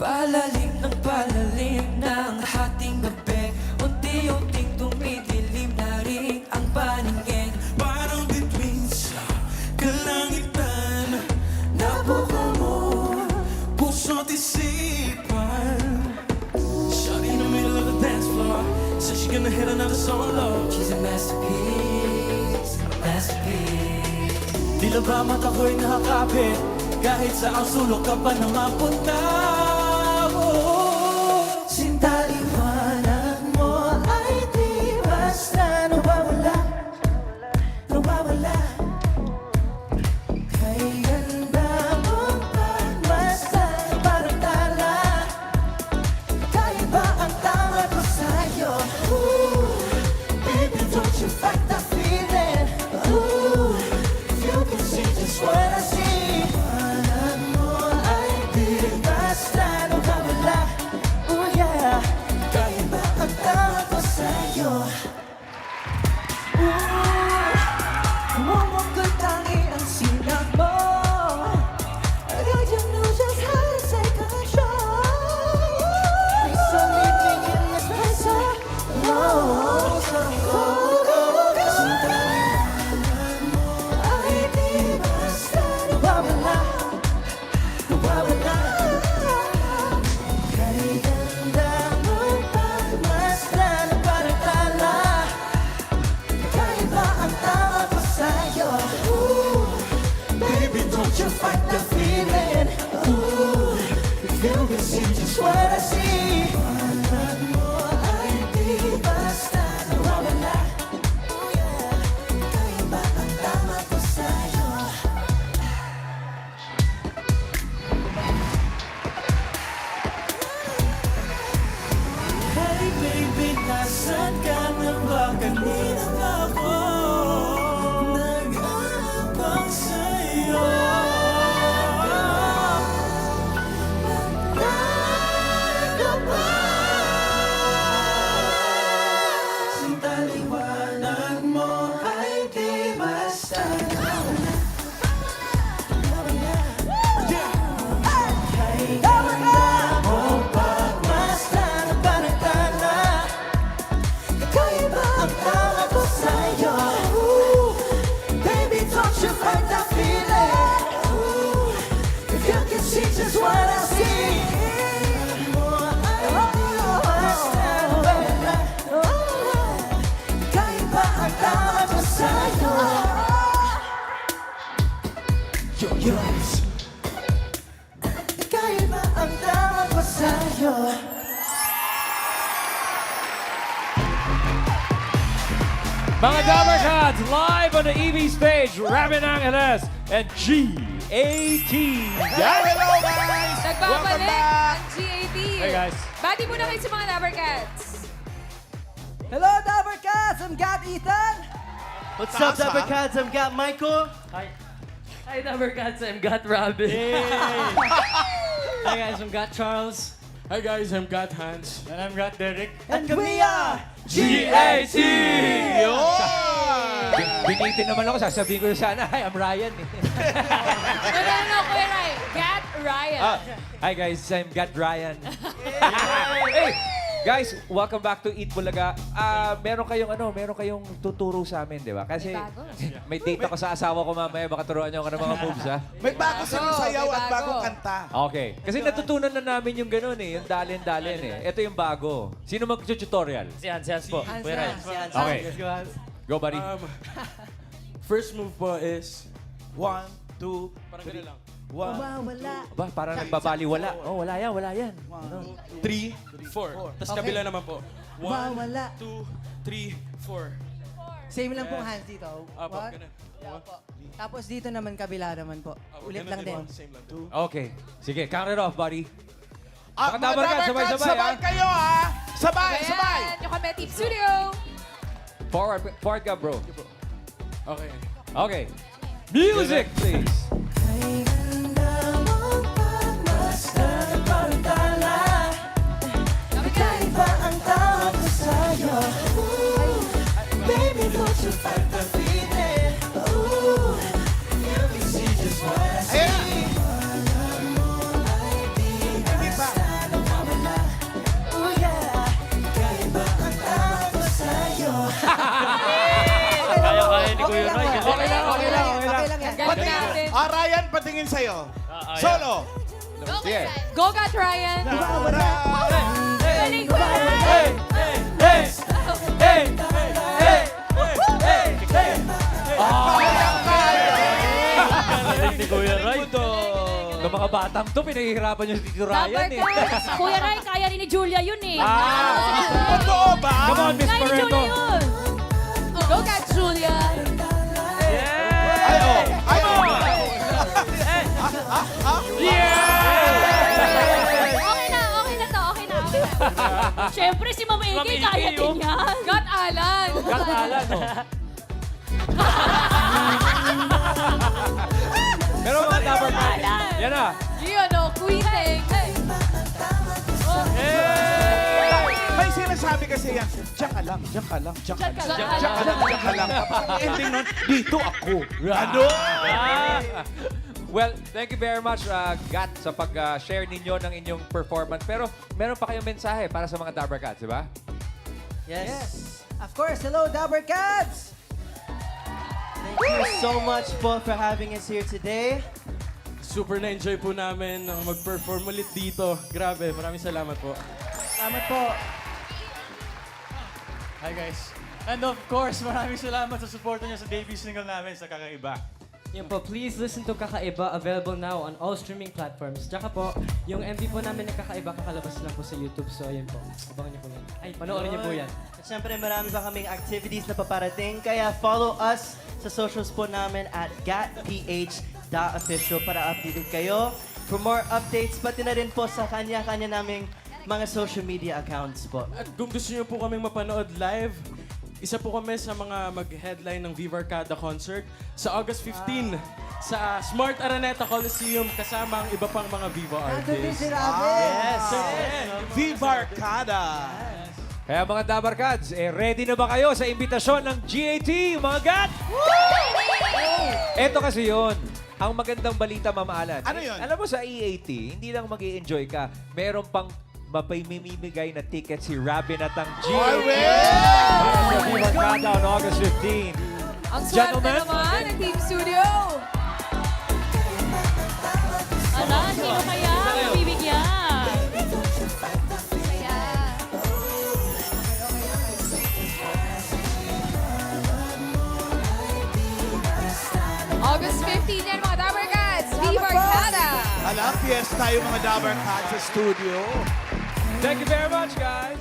Palalim ng hating gabi, unti-unting tumidilim na rin ang paningin. Parang bituin sa kalangitan, nabuka mo puso't isipan. Shawty in the middle of the dance floor, says she gonna hit another solo. She's a masterpiece, a masterpiece. Tila ba mata ko'y nakakapit, kahit sa ang sulok ka pa na mapunta. Sinta, liwanag mo ay di basta nawawala, nawawala. Kay ganda mo pagmasdan parang tala. Kaya ba ang tama ko sa'yo? Ooh, baby, don't you fight the feeling. Ooh, if you can see just what I see. Liwanag mo ay di basta nawawala. Oh yeah, kaya ba ang tama ko sa'yo? Mumukod tangi ang sinag mo. I don't know just how to say control. Please don't leave me in this place. Oh, ay di basta nawawala, nawawala. Kay ganda mo pagmasdan parang tala. Kaya ba ang tama ko sa'yo? Ooh, baby, don't you fight the feeling. Ooh, if you can see just what I see. Liwanag mo ay di basta nawawala. Oh yeah, kaya ba ang tama ko sa'yo? Hey baby, nasan ka na ba? Kanina pa ako nag-aabang sa'yo. Nagka ba? Sinta, liwanag mo ay di basta nawawala. Kay ganda mo pagmasdan parang tala. Kaya ba ang tama ko sa'yo? Ooh, baby, don't you fight that feeling. Ooh, if you can see just what I see. Kaya ba ang tama ko sa'yo? Yes. Kaya ba ang tama ko sa'yo? Mga Dabber Cats, live on the EV stage, Robin Angeles and GAT. Yes! Hello guys! Nagbabalik ang GAT. Hey, guys. Bati muna kayo sa mga Dabber Cats. Hello, Dabber Cats! I'm Gat Ethan! What's up, Dabber Cats? I'm Gat Michael. Hi, Dabber Cats. I'm Gat Robin. Hi guys, I'm Gat Charles. Hi guys, I'm Gat Hans. And I'm Gat Derek. And we are GAT! Oh! Binitin naman ako, sasabihin ko sana, hi, I'm Ryan. No, Kuya Ryan. Gat Ryan. Hi guys, I'm Gat Ryan. Hey! Guys, welcome back to Eat Bulaga. Meron kayong tuturo sa amin, di ba? Kasi May bago. may date ako sa asawa ko mamaya, baka turuan niyo ako ng mga moves, ha? May bago silang sayaw may at bago. bagong kanta. Okay. Kasi natutunan na namin yung ganun eh, yung dalin-dalin eh. Ito yung bago. Sino mag-tutorial? Si Hans po. Kuya Ryan. Okay. Go, buddy. First move po is 1, 2, parang ganun lang. 1, Ba, parang nagbabaliwala. Oh, wala yan. 3, 4. Tapos kabila naman po. 1, Wala. 2, 3, 4. Same lang pong hands dito. Apo, One. ganun. Tapos dito naman kabila naman po. Apo, Ulit ganun lang din. Same lang. Okay. Sige, count it off, buddy. Ah, Mga Dabber Cats, sabay-sabay, sabay ha? kayo ha! Sabay, Ayan, sabay! yung kami, Team Studio. Forward ka, bro. Okay. Okay. Music, please. Kay ganda mo pagmasdan parang tala. Kaya ba ang tama ko sa'yo? Ooh, baby, don't you fight the feeling. Ooh, you can see just what I see. Alam mo ay di basta tingin sa'yo? Solo. Sige. Go, Gat Ryan! Galing ko! Galing ni Kuya Ray. Ng mga batang to, pinahihirapan yung si Tito Dapat Ryan eh. Kuya Ray, kaya rin ni Julia yun eh. Totoo ba? Come on, Miss Kaya ni Pareto. Julia yun. Go, Gat Julia! Ay, oh. Ay, oh. Okay na to, okay na. Siyempre, si Ma'am Ma'am Iggy, Iggy, kaya din oh. yan. Gat Alan! Gat Alan, oh. Pero mga dapat yan na. Yun, oh, quitting. May sinasabi kasi yan, diyan ka lang, diyan ka lang, diyan ka lang, Diyan diyan ka lang, diyan ka lang. Kapag ang ending nun, dito ako. Ano? Well, thank you very much, Gat, sa pag-share ninyo ng inyong performance. Pero meron pa kayong mensahe para sa mga Dabber Cats, di ba? Yes. Of course. Hello, Dabber Cats! Thank you so much po for having us here today. Super na-enjoy po namin ang mag-perform ulit dito. Grabe, maraming salamat po. Salamat po. Hi guys. And of course, maraming salamat sa suporta niyo sa debut single namin sa Kakaiba. Yan po, please listen to Kakaiba, available now on all streaming platforms. Tsaka po, yung MV po namin ng Kakaiba, kakalabas lang po sa YouTube. So, yun po. Abangan niyo po yan. Ay, panoorin niyo po yan. At syempre, marami pa kaming activities na paparating. Kaya follow us sa socials po namin at gatph.official para updated kayo. For more updates, pati na rin po sa kanya-kanya naming mga social media accounts po. At kung gusto niyo po kaming mapanood live, isa po kami sa mga mag-headline ng Viva Arcada concert sa August 15 sa Smart Araneta Coliseum kasama ang iba pang mga Viva artists. Yes! Viva Arcada. Kaya mga Dabber Cats, ready na ba kayo sa imbitasyon ng GAT, mga Gat? Eto kasi yun. Ang magandang balita, Ma'am Alan. Ano yun? Alam mo sa EAT, hindi lang mag-i-enjoy ka, meron pang mapamimigay na ticket si Robin at ang GAT. Para sa Viva Arcada on August 15. Ang swerte Gentlemen. naman ng Team Studio. Ala, sino kaya ang bibigyan? Kaya. August 15 yan mga Dabber Cats. Viva Arcada. Alam, fiesta tayo mga Dabber Cats sa studio. Thank you very much, guys.